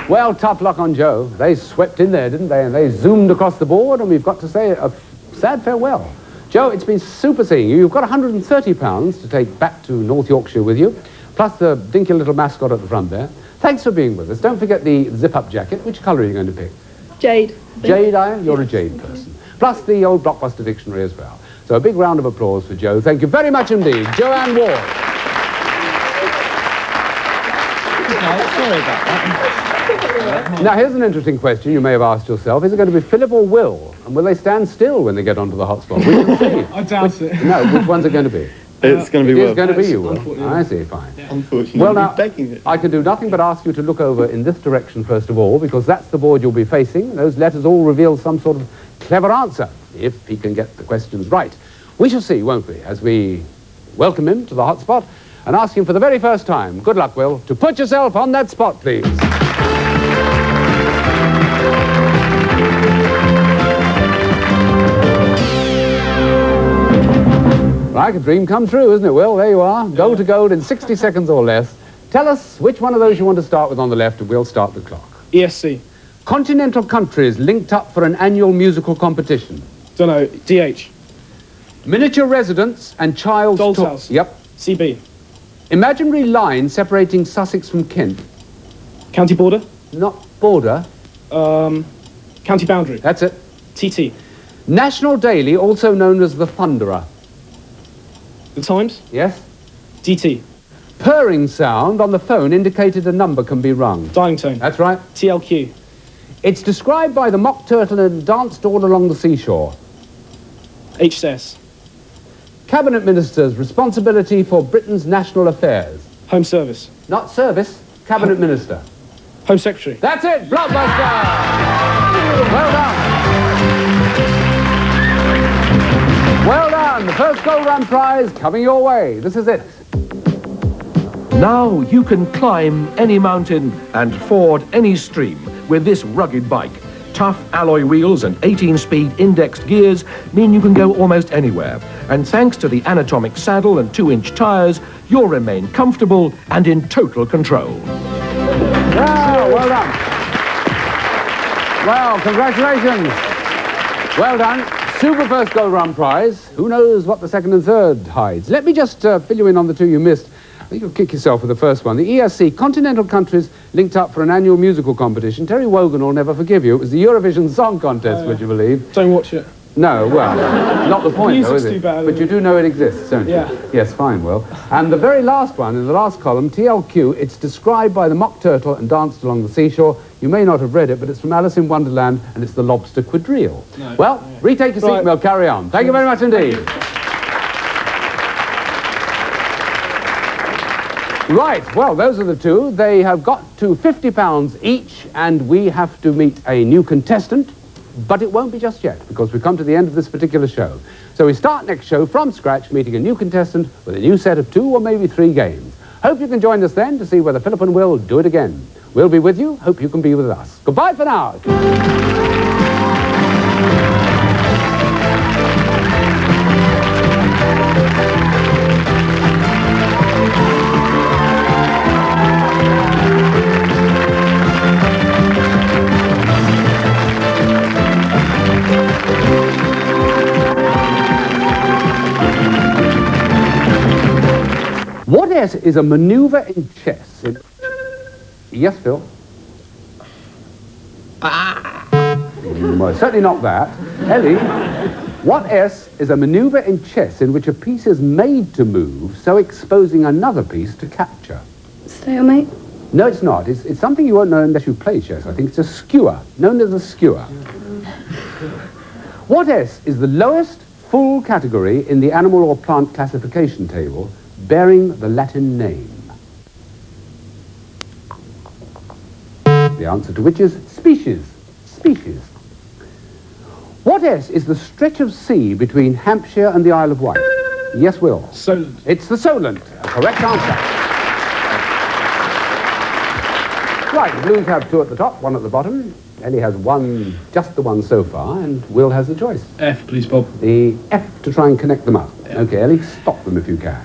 A: Well, tough luck on Joe. They swept in there, didn't they? And they zoomed across the board, and we've got to say a sad farewell. Joe, it's been super seeing you. You've got £130 to take back to North Yorkshire with you, plus the dinky little mascot at the front there. Thanks for being with us. Don't forget the zip-up jacket. Which colour are you going to pick?
M: Jade.
A: Jade, you're a jade person. Plus the old Blockbuster dictionary as well. So a big round of applause for Joe. Thank you very much indeed. Joanne Ward.
T: Sorry about that.
A: Now, here's an interesting question you may have asked yourself. Is it going to be Philip or Will? And will they stand still when they get onto the hotspot? We can see.
T: I doubt it.
A: No, which one's it going to be?
T: It's going to be Will.
A: It's going to be you, Will. I see, fine.
T: Yeah. Unfortunately.
A: Well, now, I can do nothing but ask you to look over in this direction first of all, because that's the board you'll be facing. Those letters all reveal some sort of clever answer, if he can get the questions right. We shall see, won't we, as we welcome him to the hotspot and ask him for the very first time, good luck, Will, to put yourself on that spot, please. Like a dream come true, isn't it, Will? There you are. Gold to gold in 60 seconds or less. Tell us which one of those you want to start with on the left, and we'll start the clock.
T: ESC.
A: Continental countries linked up for an annual musical competition.
T: Don't know. DH.
A: Miniature residence and child's
T: Doll's house.
A: Yep.
T: CB.
A: Imaginary line separating Sussex from Kent.
T: County border.
A: Not border.
T: County boundary.
A: That's it.
T: TT.
A: National Daily, also known as the Thunderer.
T: The Times.
A: Yes.
T: DT.
A: Purring sound on the phone indicated a number can be rung.
T: Dialing tone.
A: That's right.
T: TLQ.
A: It's described by the mock turtle and danced all along the seashore.
T: HSS.
A: Cabinet Minister's responsibility for Britain's national affairs.
T: Home Service.
A: Not service, Cabinet Minister.
T: Home Secretary.
A: That's it, Blockbuster! Well done. Well done, the first Gold Run prize coming your way. This is it.
U: Now you can climb any mountain and ford any stream with this rugged bike. Tough alloy wheels and 18-speed indexed gears mean you can go almost anywhere. And thanks to the anatomic saddle and 2-inch tyres, you'll remain comfortable and in total control.
A: Wow, well done. Well, congratulations. Well done. Super first Gold Run prize. Who knows what the second and third hides? Let me just fill you in on the two you missed. I think you'll kick yourself with the first one. The ESC, continental countries linked up for an annual musical competition. Terry Wogan will never forgive you. It was the Eurovision Song Contest, would you believe?
T: Don't watch it.
A: No, well, not the point, though, is
T: Music's
A: it?
T: too bad,
A: But you do know it exists, don't you?
T: Yeah.
A: Yes, fine, Will. And the very last one, in the last column, TLQ, it's described by the mock turtle and danced along the seashore. You may not have read it, but it's from Alice in Wonderland, and it's the lobster quadrille. No. Well, retake your seat, and we'll carry on. Thank you very much indeed. Right, well, those are the two. They have got to £50 each, and we have to meet a new contestant. But it won't be just yet, because we've come to the end of this particular show. So we start next show from scratch, meeting a new contestant with a new set of 2 or maybe 3 games. Hope you can join us then to see whether Philip and Will do it again. We'll be with you. Hope you can be with us. Goodbye for now. What is a maneuver in chess? Yes, Phil? Well, certainly not that. Ellie, what S is a maneuver in chess in which a piece is made to move, so exposing another piece to capture?
C: Stalemate?
A: No, it's not. It's something you won't know unless you play chess. I think it's a skewer, known as a skewer. What S is the lowest full category in the animal or plant classification table, bearing the Latin name? the answer to which is species. Species. What S is the stretch of sea between Hampshire and the Isle of Wight? Yes, Will.
T: Solent.
A: It's the Solent. A correct answer. Right, the Blues have 2 at the top, 1 at the bottom. Ellie has 1, just the 1 so far, and Will has the choice.
T: F, please, Bob.
A: The F to try and connect them up. Okay, Ellie, stop them if you can.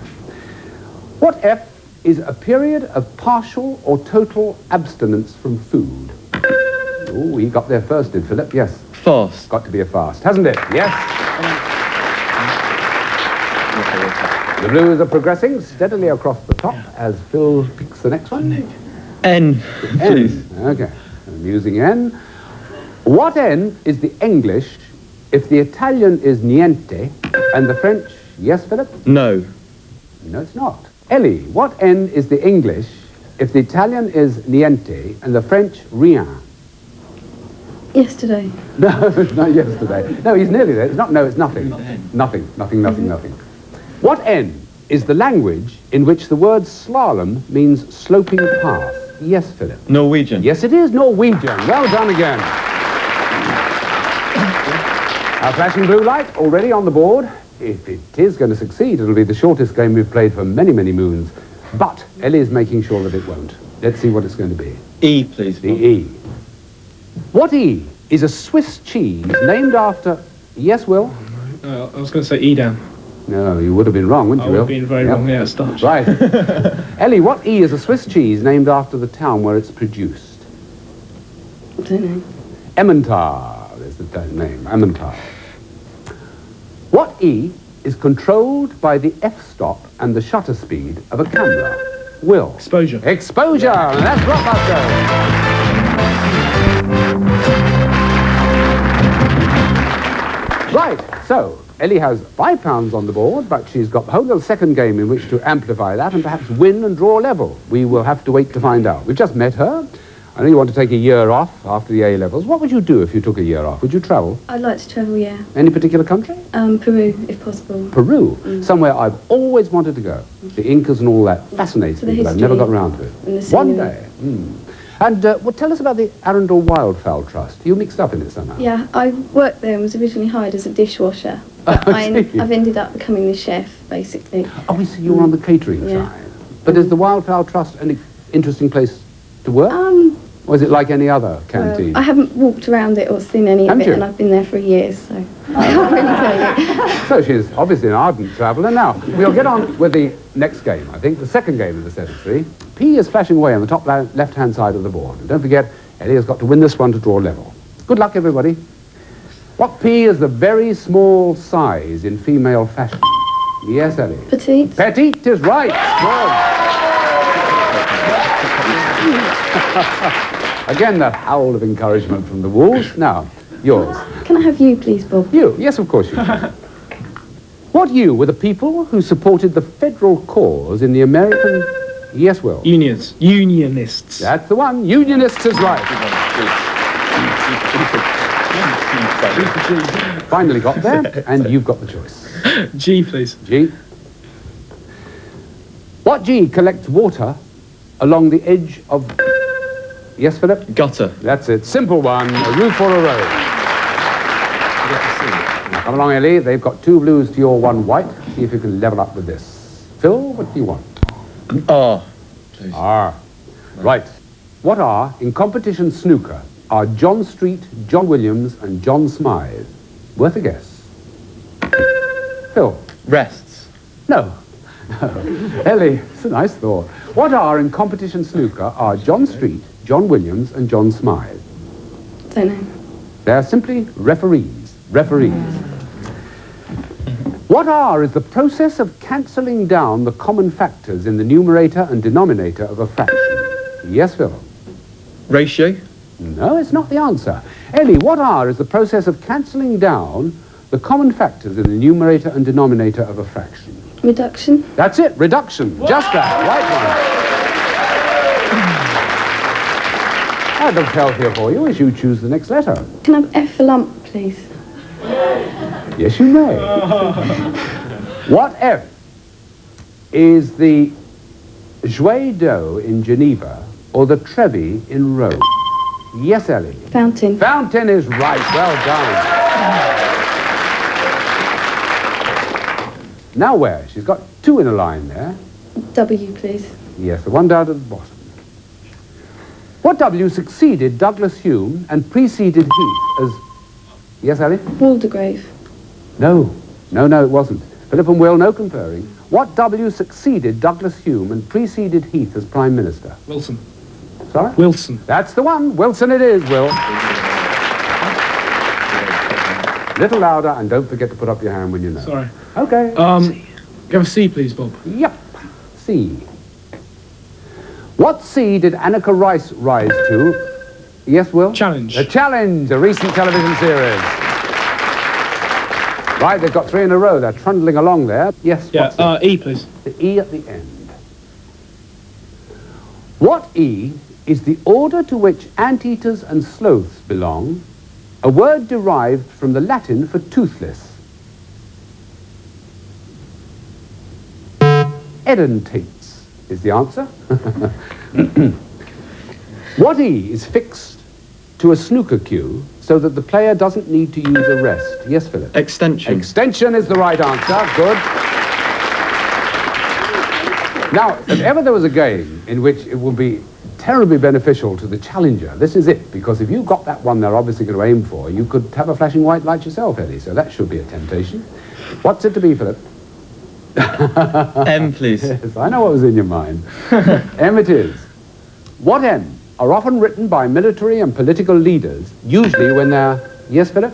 A: What F is a period of partial or total abstinence from food? Oh, he got there first, did Philip? Yes.
S: Fast.
A: Got to be a fast, hasn't it? Yes. The Blues are progressing steadily across the top as Phil picks the next one.
S: N, please.
A: Okay, I'm using N. What N is the English if the Italian is niente and the French, yes, Philip?
S: No.
A: No, it's not. Ellie, what N is the English if the Italian is niente and the French rien?
C: Yesterday.
A: No, it's not yesterday. No, he's nearly there. It's not, no, it's nothing. Nothing, nothing, nothing, nothing. What N is the language in which the word slalom means sloping path? Yes, Philip.
S: Norwegian.
A: Yes, it is Norwegian. Well done again. Our flashing blue light already on the board. If it is going to succeed, it'll be the shortest game we've played for many, many moons. But Ellie is making sure that it won't. Let's see what it's going to be.
S: E, please.
A: The E. What E is a Swiss cheese named after... Yes, Will?
T: I was going to say Edam.
A: No, you would have been wrong, wouldn't you, Will?
T: I would have been very wrong, yeah, start.
A: Right. Ellie, what E is a Swiss cheese named after the town where it's produced?
C: I don't know.
A: Emmental is the name, Emmental. What E is controlled by the f-stop and the shutter speed of a camera? Will?
T: Exposure.
A: Exposure! And that's Blockbuster! Right, so Ellie has £5 on the board, but she's got the whole little second game in which to amplify that and perhaps win and draw level. We will have to wait to find out. We've just met her. I know you want to take a year off after the A-levels. What would you do if you took a year off? Would you travel?
C: I'd like to travel, yeah.
A: Any particular country?
C: Peru, if possible.
A: Peru? Somewhere I've always wanted to go. The Incas and all that fascinates me, but I've never got around to it. One day. And well, tell us about the Arundel Wildfowl Trust. You mixed up in it somehow.
C: Yeah, I worked there and was originally hired as a dishwasher. But I've ended up becoming the chef, basically.
A: Oh, we see you're on the catering side. But is the Wildfowl Trust an interesting place to work? Or is it like any other canteen?
C: I haven't walked around it or seen any of it, and I've been there for years, so I can't really tell you.
A: So she's obviously an ardent traveller. Now, we'll get on with the next game, I think, the second game of the set of 3. P is flashing away on the top left-hand side of the board. And don't forget, Ellie has got to win this one to draw level. Good luck, everybody. What P is the very small size in female fashion? Yes, Ellie.
C: Petite.
A: Petite is right. Again, that howl of encouragement from the wolves. Now, yours.
C: Can I have you, please, Bob?
A: You? Yes, of course you can. What you were the people who supported the federal cause in the American... Yes, Will?
T: Unions. Unionists.
A: That's the one. Unionists is right. Finally got there, and you've got the choice.
T: G, please.
A: G. What G collects water along the edge of... Yes, Philip?
S: Gutter.
A: That's it. Simple one. A roof or a road. Now, come along, Ellie. They've got 2 blues to your 1 white. See if you can level up with this. Phil, what do you want?
S: R, please.
A: R. Right. What are, in competition snooker, are John Street, John Williams, and John Smythe? Worth a guess. Phil?
S: Rests.
A: No. Ellie, it's a nice thought. What are, in competition snooker, are John Street, John Williams, and John Smythe?
C: Don't know.
A: They're simply referees. Referees. What R is the process of cancelling down the common factors in the numerator and denominator of a fraction? Yes, Phil?
S: Ratio?
A: No, it's not the answer. Ellie, what R is the process of cancelling down the common factors in the numerator and denominator of a fraction?
C: Reduction.
A: That's it, reduction. Just that, right one. I'd look healthier for you as you choose the next letter.
C: Can I have F for lump, please?
A: Yes, you may. What F is the Jouet d'eau in Geneva or the Trevi in Rome? Yes, Ellie.
C: Fountain.
A: Fountain is right. Well done. Now where? She's got 2 in a line there.
C: W, please.
A: Yes, the one down at the bottom. What W succeeded Douglas Hume and preceded Heath as... Yes, Ellie?
C: Waldegrave.
A: No, it wasn't. Philip and Will, no comparing. What W succeeded Douglas Hume and preceded Heath as Prime Minister?
T: Wilson.
A: Sorry?
T: Wilson.
A: That's the one. Wilson it is, Will. Little louder, and don't forget to put up your hand when you know.
T: Sorry.
A: Okay.
T: Give a C, please, Bob.
A: Yep. C. What C did Annika Rice rise to? Yes, Will?
T: Challenge.
A: The Challenge, a recent television series. Right, they've got 3 in a row. They're trundling along there. Yes,
T: Yeah, E, please.
A: The E at the end. What E is the order to which anteaters and sloths belong, a word derived from the Latin for toothless? Edentates is the answer. What E is fixed to a snooker cue so that the player doesn't need to use a rest? Yes, Philip?
G: Extension.
A: Extension is the right answer. Good. Now, if ever there was a game in which it will be terribly beneficial to the challenger, this is it, because if you got that one they're obviously going to aim for, you could have a flashing white light yourself, Eddie, so that should be a temptation. What's it to be, Philip?
G: M, please.
A: Yes, I know what was in your mind. M it is. What M are often written by military and political leaders, usually when they're... Yes, Philip?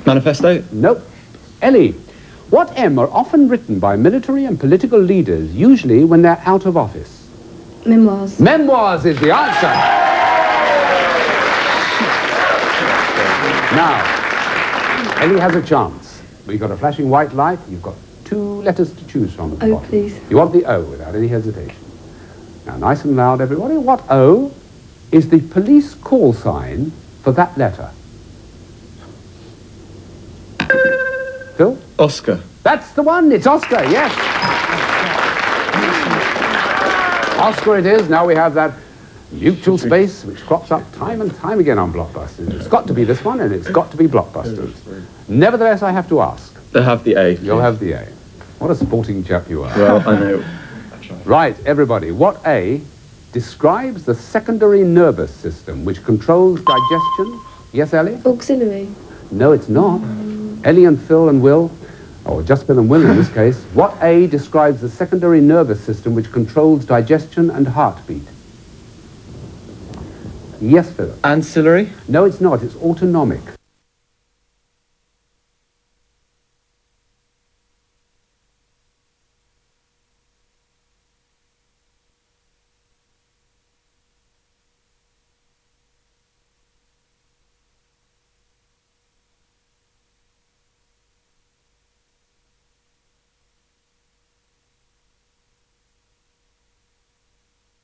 G: Manifesto?
A: Nope. Ellie, what M are often written by military and political leaders, usually when they're out of office?
C: Memoirs.
A: Memoirs is the answer. Now, Ellie has a chance. We've got a flashing white light. You've got 2 letters to choose from at the
C: O,
A: bottom.
C: please.
A: You want the O without any hesitation. Now, nice and loud, everybody. What O is the police call sign for that letter? Phil?
G: Oscar.
A: That's the one. It's Oscar, yes. Oscar it is. Now we have that mutual space which crops up time and time again on Blockbusters. It's got to be this one, and it's got to be Blockbusters. Nevertheless, I have to ask.
G: They'll have the A.
A: You'll have the A. What a sporting chap you are.
G: Well, I know.
A: Right, everybody. What A describes the secondary nervous system which controls digestion? Yes, Ellie?
C: Auxiliary.
A: No, it's not. Ellie and Phil and Will, or just Phil and Will in this case. What A describes the secondary nervous system which controls digestion and heartbeat? Yes, Phil.
G: Ancillary?
A: No, it's not. It's autonomic.